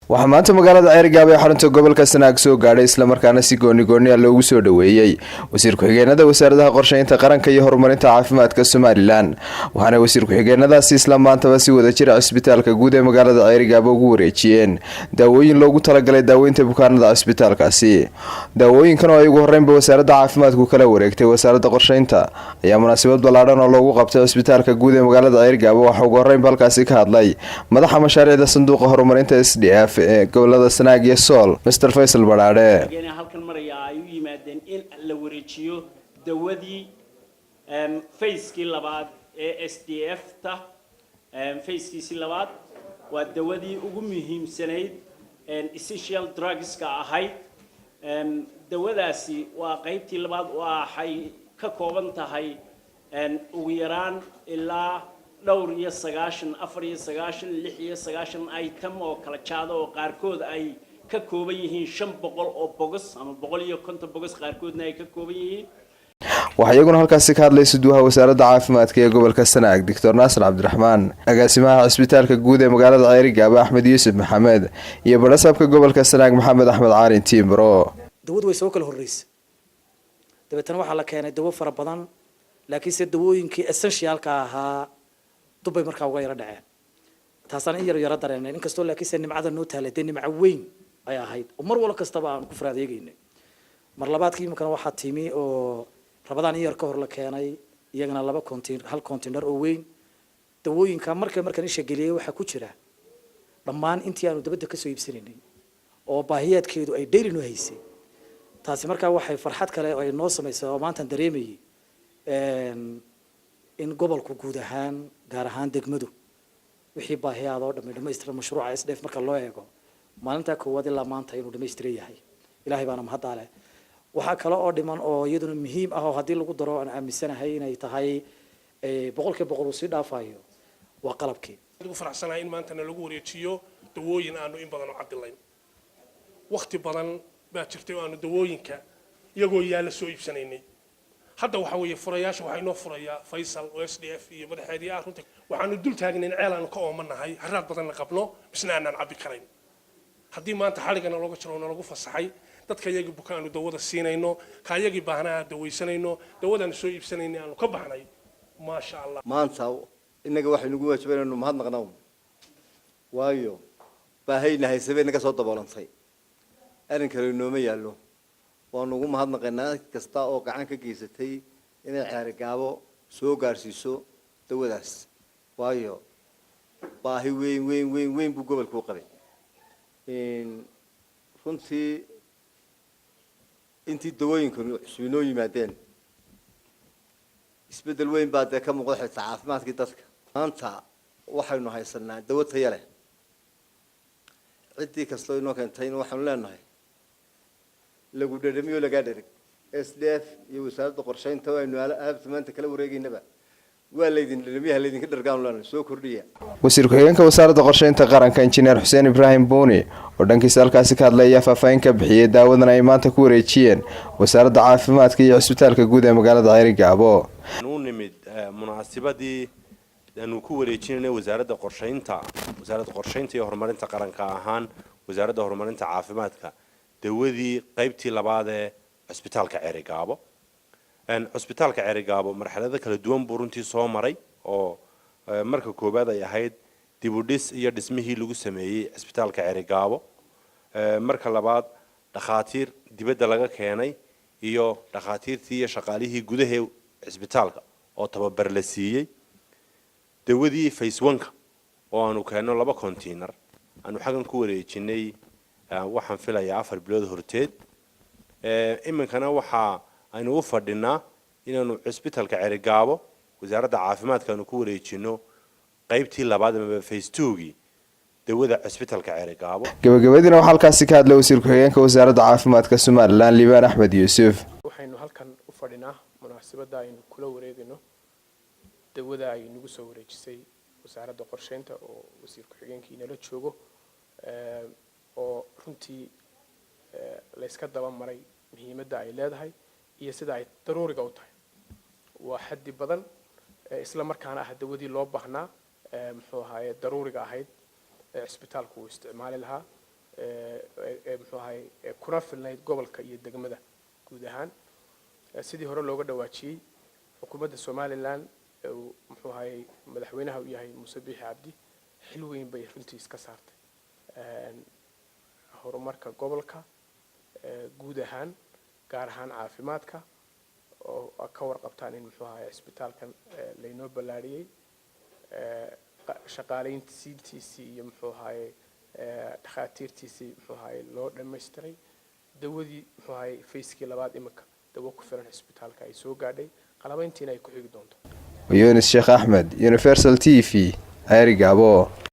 waxaa maanta magaalada Ceerigaabo ee xarunta gobolka Sanaag soo gaadhay isla markaana si gooni ah loogu soo dhaweeyay wasiir ku-xigeenada wasaaradda qorsheynta qaranka iyo horumarinta caafimaadka Soomaaliland waxaana wasiir ku-xigeenadaasi isla maantaba si wada jir cisbitaalka guud ee magaalada Ceerigaabo ugu wareejiyeen daawooyin loogu talagalay daaweynta bukaanada cisbitaalkaasi. Daawooyinkan oo ay ugu horreynba wasaaradda caafimaadku kala wareegtay wasaaradda qorsheynta ayaa munaasabad ballaaran oo loogu qabtay cisbitaalka guud ee magaalada Ceerigaabo waxa ugu horreynba halkaasi ka hadlay madaxa mashaariicda sanduuqa horumarinta SDF gobolada Sanaag iyo Sool Mr. Faisal Baraade halkan maraya ay u yimaadeen in la wareejiyo dawadii fayskii labaad ee SDF ta fayskiisii labaad waa dawadii ugu muhiimsanayd essential drugs ka ahayd dawadaasi waa qaybtii labaad waxay ka kooban tahay ugu yaraan ilaa dhowr iyo 9 4 iyo 9 6 iyo 9 item oo kala jaado oo qaarkood ay ka kooban yihiin 500 oo bogus ama 150 bogus qaarkoodna ay ka kooban yihiin. waxa iyaguna halkaasi ka hadlay suduuha wasaaradda caafimaadka ee gobolka Sanaag Dr. Nasir Cabdiraxmaan agaasimaha cisbitaalka guud ee magaalada Ceerigaabo Axmed Yuusuf Maxamed iyo barasaabka gobolka Sanaag Maxamed Axmed Caalin Timbro. dawadu way soo kala horeysay dabeetana waxa la keenay dawo fara badan laakiin se dawooyinkii essentialka ahaa dubay markaa uga yara dhaceen taasana in yar dareenay inkastoo laakiin se nimcada noo taaladay nimco weyn ay ahayd oo mar wala kastaba aan ku faraadeegaynay mar labaadkii imkana waxa timi oo rabadaan yar ka hor la keenay iyagana hal container oo weyn dawooyinka markan isha galiyay waxa ku jira dhammaan intii aanu dabada ka soo iibsanaynay oo baahiyaadkeedu ay dheeri noo haysay taasi markaa waxay farxad kale ay noo sameysay oo maanta dareemayay in gobolku guud ahaan gaar ahaan degmadu wixii baahiyaad oo dhammaystiran mashruuca SDF marka loo eego maalinta koowaad ilaa maanta inuu dhammaystiran yahay ilaahay baana mahadale waxa kale oo dhiman oo iyaduna muhiim ah oo hadii lagu daro aan aaminsanahay inay tahay boqolkiiba si dhaafayo waa qalabkii ugu faraxsanahay in maanta lagu wareejiyo dawooyin aanu in badan u cadilayn waqti badan baa jirtay oo aanu dawooyinka iyagoo yaala soo iibsanaynay hadda waxa weeye furayaasha waxa inoo furaya Faisal oo SDF iyo madaxeedii runtii waxaanu dul taagnayn ceel aan ka oomanahay haraad badan qabno bisna aanan cabi karayn haddii maanta xaligana looga jiro lagu fasaxay dadka iyaga bukaanu dawada siinayno ka iyaga baahnaa dawaysanayno dawadan soo iibsanayno aanu ka baxnay ma sha Allah maanta inaga waxa nagu waajibayno mahadnaqnaa waayo baahayna haysabay naga soo daboolantay arin kale nooma yaalo waan ugu mahadnaqaynaa kasta oo gacan ka geysatay inay Ceerigaabo soo gaarsiiso dawadaas waayo baahi weyn buu gobolku qabay runtii intii dawooyinku cusubinoo yimaadeen isbedel weyn baa ka muuqda xitaa caafimaadkii dadka maanta waxaynu haysanaa dawo tayo leh cidii kastoo inoo keentay waxaanu leenahay lagu dhadhamiyo laga dherig SDF iyo wasaaradda qorsheynta aynu maanta kala wareegaynaba waa leedin dhadhamiyaha leedin ka dhargaan lana soo kordhiya wasiir ku-xigeenka wasaaradda qorsheynta qaranka injineer Xuseen Ibrahim Buuni oo dhankiisa halkaasi ka hadlaya faahfaahin ka bixiyay daawadan ay maanta ku wareejiyeen wasaaradda caafimaadka iyo cisbitaalka guud ee magaalada Ceerigaabo uu nimid munaasabadii aanu ku wareejinay wasaaradda qorsheynta iyo horumarinta qaranka ahaan wasaaradda horumarinta caafimaadka dawadii qaybtii labaad ee cisbitaalka Ceerigaabo cisbitaalka Ceerigaabo marxalado kala duwan buu runtii soo maray oo marka koobaad ay ahayd dib u dhis iyo dhismihii lagu sameeyay cisbitaalka Ceerigaabo marka labaad dhakhaatiir dibadda laga keenay iyo dhakhaatiirtii iyo shaqaalihii gudaha cisbitaalka oo tababar la siiyay dawadii phase 1 oo aanu keenno 2 container aanu xagan ku wareejinay waxaan filayaa 4 bilood horteed iminkana waxa aynu u fadhinaa inaanu cisbitaalka Ceerigaabo wasaaradda caafimaadka aanu ku wareejino qaybtii labaad ama phase 2gii dawada cisbitaalka Ceerigaabo gabagabadina waxa halkaasi ka hadlay wasiir ku-xigeenka wasaaradda caafimaadka Soomaaliland Liibaan Axmed Yuusuf waxaynu halkan u fadhinaa munaasabada aynu kula wareegino dawada ay nagu soo wareejisay wasaaradda qorsheynta oo wasiir ku-xigeenkii nala joogo oo runtii la iska daba maray muhiimadda ay leedahay iyo sida ay daruuriga u tahay waa xaddi badan isla markaana ah dawadii loo baahnaa muxuu ahaayay daruuriga ahayd isbitaalku uu isticmaali lahaa muxuu ahay kuna filnayd gobolka iyo degmada guud ahaan sidii hore looga dhawaajiyey xukuumadda Somaliland muxuu ahay madaxweynaha u yahay Muuse Biixi Cabdi xil weyn bay runtii iska saartay horumarka gobolka guud ahaan gaar ahaan caafimaadka oo ka warqabtaan in muxuu ahay isbitaalkan laynoo ballaariyay shaqaaleyntiisii iyo muxuu ahay dhakhaatiirtiisii muxuu ahay loo dhammaystiray dawadii muxuu ahay fayskii labaad imika dawo ku filan isbitaalka ay soo gaadhay qalabayntiina ay ku xigi doonto Yunis Sheekh Ahmed Universal TV Ayr Gabo